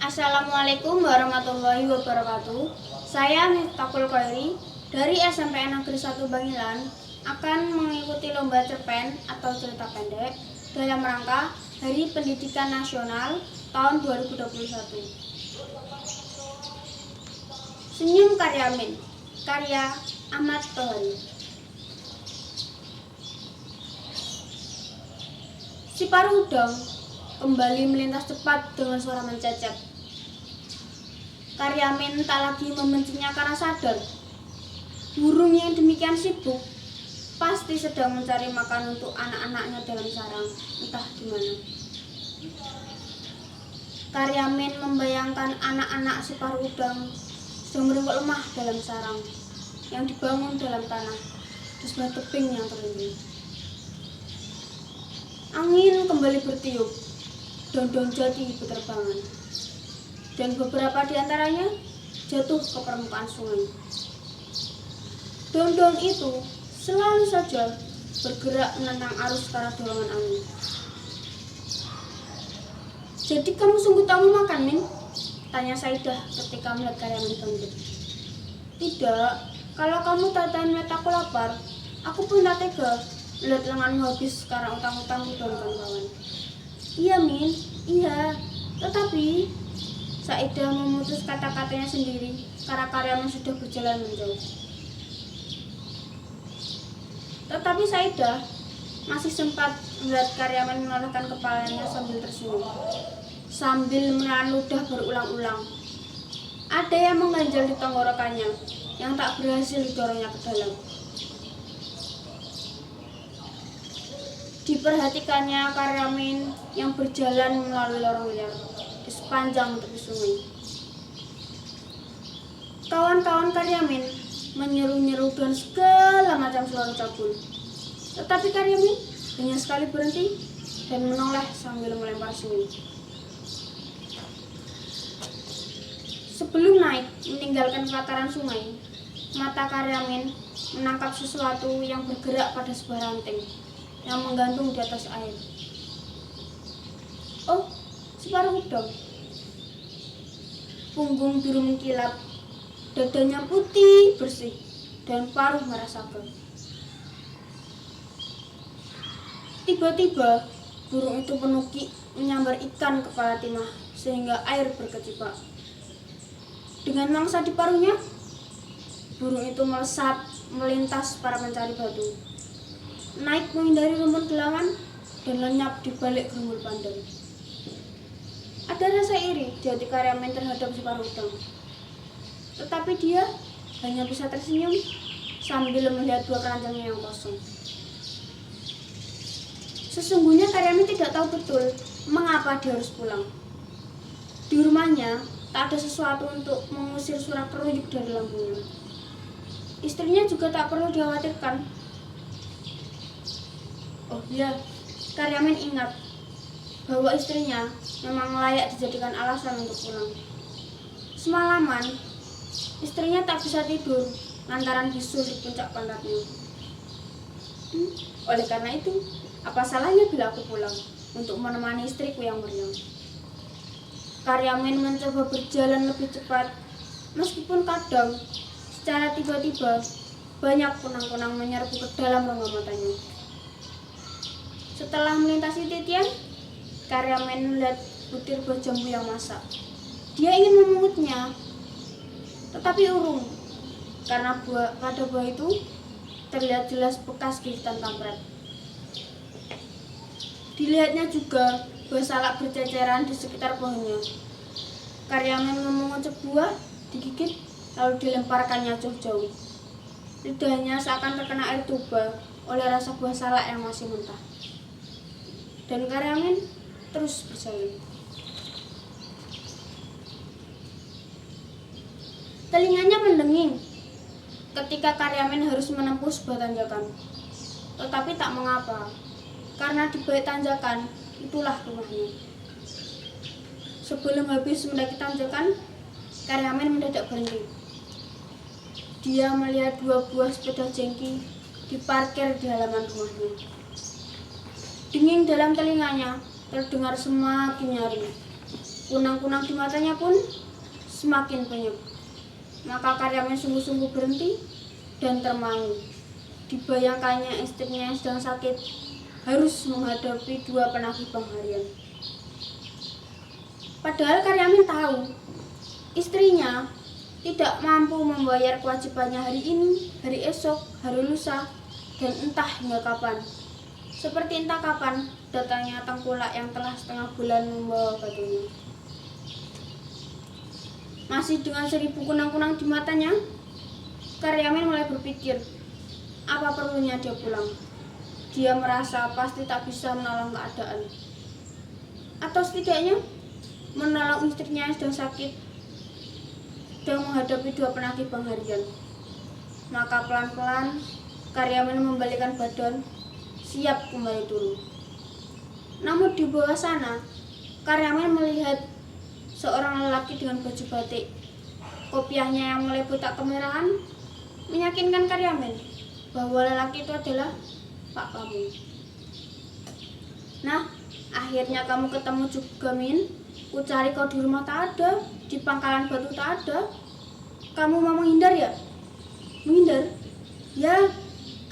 Assalamualaikum warahmatullahi wabarakatuh. Saya Miftahul Khairi dari SMP Negeri 1 Bangilan akan mengikuti lomba cerpen atau cerita pendek dalam rangka Hari Pendidikan Nasional tahun 2021. Senyum Karyamin, karya Ahmad Tohari. Si paruh udang kembali melintas cepat dengan suara mencecet. Karyamin tak lagi membencinya karena sadar burung yang demikian sibuk pasti sedang mencari makan untuk anak-anaknya dalam sarang, entah di mana. Karyamin membayangkan anak-anak si paruh udang sedang meringkuk lemah dalam sarang yang dibangun dalam tanah di sebelah tebing yang terlindung. Angin kembali bertiup, daun-daun jati berterbangan, dan beberapa di antaranya jatuh ke permukaan sungai. Daun-daun itu selalu saja bergerak menentang arus karena dorongan angin. "Jadi kamu sungguh tak mau makan, Min?" tanya Saidah ketika melihat Karyamin bangkit. "Tidak, kalau kamu tak tahan melihat aku lapar, aku pun tak tega melihat lenganmu habis karena utang-utangmu dan kawan-kawan." "Iya, Min, iya, tetapi..." Saidah memutus kata-katanya sendiri karena Karyamin sudah berjalan menjauh. Tetapi Saidah masih sempat melihat Karyamin menolehkan kepalanya sambil tersenyum, sambil menelan ludah berulang-ulang. Ada yang mengganjal di tenggorokannya yang tak berhasil didorongnya ke dalam. Diperhatikannya Karyamin yang berjalan melalui lorong liar di sepanjang tepi sungai. Kawan-kawan Karyamin menyeru-nyeru dengan segala macam suara cabul. Tetapi Karyamin hanya sekali berhenti dan menoleh sambil melempar senyum. Sebelum naik meninggalkan pelataran sungai, mata Karyamin menangkap sesuatu yang bergerak pada sebuah ranting yang menggantung di atas air. "Oh, si paruh udang." Punggung biru mengkilap, dadanya putih bersih, dan paruh merah sabar. Tiba-tiba burung itu menukik menyambar ikan kepala timah sehingga air berkecipak. Dengan mangsa di paruhnya, burung itu melesat melintas para pencari batu, naik menghindari rumput gelangan, dan lenyap di balik gerumbul pandan. Ada rasa iri di hati Karyamin terhadap si paruh udang, tetapi dia hanya bisa tersenyum sambil melihat dua keranjangnya yang kosong. Sesungguhnya Karyamin tidak tahu betul mengapa dia harus pulang. Di rumahnya tak ada sesuatu untuk mengusir suara keruyuk dari lambungnya. Istrinya juga tak perlu dikhawatirkan. Oh iya, Karyamin ingat bahwa istrinya memang layak dijadikan alasan untuk pulang. Semalaman, istrinya tak bisa tidur lantaran bisul di puncak pantatnya. Oleh karena itu, apa salahnya bila aku pulang untuk menemani istriku yang meriang? Karyamin mencoba berjalan lebih cepat, meskipun kadang secara tiba-tiba banyak kunang-kunang menyerbu ke dalam rongga matanya. Setelah melintasi titian, Karyamin melihat butir buah jambu yang masak. Dia ingin memungutnya, tetapi urung, karena pada buah itu terlihat jelas bekas gigitan kampret. Dilihatnya juga buah salak berceceran di sekitar pohonnya. Karyamin memungut sebuah, digigit, lalu dilemparkannya jauh-jauh. Lidahnya seakan terkena air tuba oleh rasa buah salak yang masih mentah. Dan Karyamin terus berjalan. Telinganya mendenging ketika Karyamin harus menempuh sebuah tanjakan. Tetapi tak mengapa, karena di balik tanjakan itulah rumahnya. Sebelum habis mendaki tanjakan, Karyamin mendadak berhenti. Dia melihat dua buah sepeda jengki diparkir di halaman rumahnya. Dingin dalam telinganya terdengar semakin nyaring. Kunang-kunang di matanya pun semakin penyok. Maka Karyamin sungguh-sungguh berhenti dan termangu. Dibayangkannya istrinya yang sedang sakit harus menghadapi 2 penagih bank harian. Padahal Karyamin tahu istrinya tidak mampu membayar kewajibannya hari ini, hari esok, hari lusa, dan entah hingga kapan. Seperti entah kapan datangnya tengkulak yang telah setengah bulan membawa batunya. Masih dengan 1000 kunang-kunang di matanya, Karyamin mulai berpikir, apa perlunya dia pulang? Dia merasa pasti tak bisa menolong keadaan. Atau setidaknya menolong istrinya yang sedang sakit dan menghadapi 2 penagih bank harian. Maka pelan-pelan Karyamin membalikkan badan, siap kembali turun. Namun di bawah sana, Karyamin melihat seorang lelaki dengan baju batik. Kopiahnya yang mulai botak kemerahan meyakinkan Karyamin bahwa lelaki itu adalah Pak Pamun. Nah, akhirnya kamu ketemu juga, Min. Ku cari kau di rumah tak ada, di pangkalan batu tak ada. Kamu mau menghindar ya? Menghindar? Ya,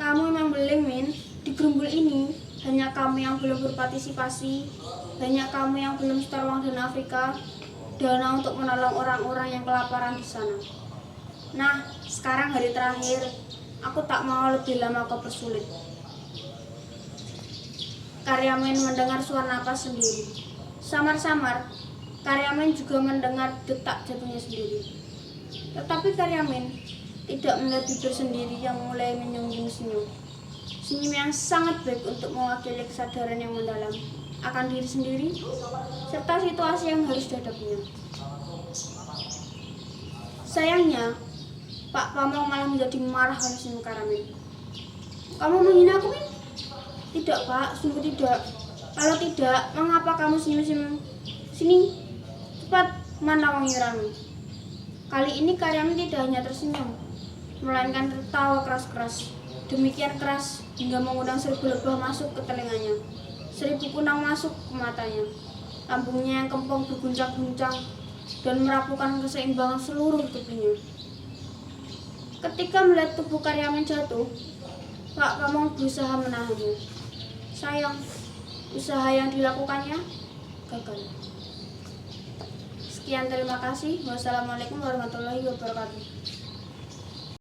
kamu memang beling, Min. Di gerumbul ini hanya kamu yang belum berpartisipasi, hanya kamu yang belum setor uang dana Afrika, dana untuk menolong orang-orang yang kelaparan di sana. Nah, sekarang hari terakhir, aku tak mau lebih lama kau persulit. Karyamin mendengar suara napas sendiri. Samar-samar, Karyamin juga mendengar detak jantungnya sendiri. Tetapi Karyamin tidak melihat bibir sendiri yang mulai menyungging senyum. Senyum yang sangat baik untuk mewakili kesadaran yang mendalam akan diri sendiri, serta situasi yang harus dihadapinya. Sayangnya, Pak Pamong malah menjadi marah oleh senyum Karyamin. Kamu menghina aku, Min? Tidak, Pak, sungguh tidak. Kalau tidak, mengapa kamu senyum-senyum? Sini, cepat, mana uang iuranmu? Kali ini Karyamin tidak hanya tersenyum, melainkan tertawa keras-keras. Demikian keras hingga mengundang 1000 lebah masuk ke telinganya. 1000 kunang masuk ke matanya. Lambungnya yang kempong berguncang-guncang dan merapuhkan keseimbangan seluruh tubuhnya. Ketika melihat tubuh Karyamin jatuh, Pak Pamong berusaha menahannya. Sayang, usaha yang dilakukannya gagal. Sekian, terima kasih. Wassalamualaikum warahmatullahi wabarakatuh.